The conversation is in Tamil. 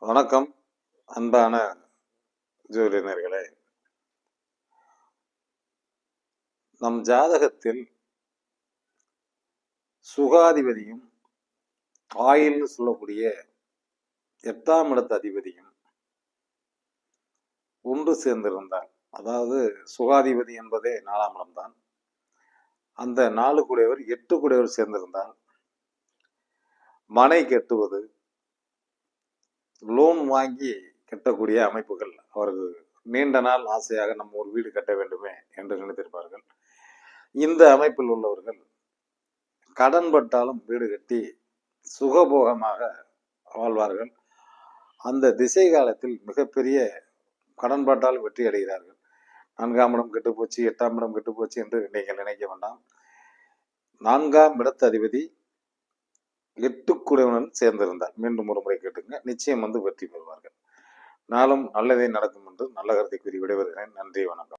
வணக்கம் அன்பான ஜோதிடர்களே. நம் ஜாதகத்தில் சுகாதிபதியும் ஆயில்னு சொல்லக்கூடிய 8ஆம் இடத்து அதிபதியும் ஒன்று சேர்ந்திருந்தால், அதாவது சுகாதிபதி என்பதே 4ஆம் இடம்தான், அந்த 4 கூடையவர் 8 கூடையவர் சேர்ந்திருந்தால் மனை கட்டுவது, லோன் வாங்கி கட்டக்கூடிய அமைப்புகள் அவர்கள் நீண்ட நாள் ஆசையாக நம்ம ஒரு வீடு கட்ட வேண்டுமே என்று நினைத்திருப்பார்கள். இந்த அமைப்பில் உள்ளவர்கள் கடன் பட்டாலும் வீடு கட்டி சுகபோகமாக வாழ்வார்கள். அந்த திசை காலத்தில் மிகப்பெரிய கடன் பட்டாலும் வெற்றி அடைகிறார்கள். 4ஆம் இடம் கெட்டுப்போச்சு, 8ஆம் இடம் கெட்டுப்போச்சு என்று நீங்கள் நினைக்க வேண்டாம். 4ஆம் இடத்து அதிபதி 8 கூடையுடன் சேர்ந்திருந்தார், மீண்டும் ஒரு முறை கேட்டுங்க, நிச்சயம் வெற்றி பெறுவார்கள். நாளும் நல்லதே நடக்கும் என்று நல்ல கருத்தை கூறி விடைபெறுகிறேன். நன்றி, வணக்கம்.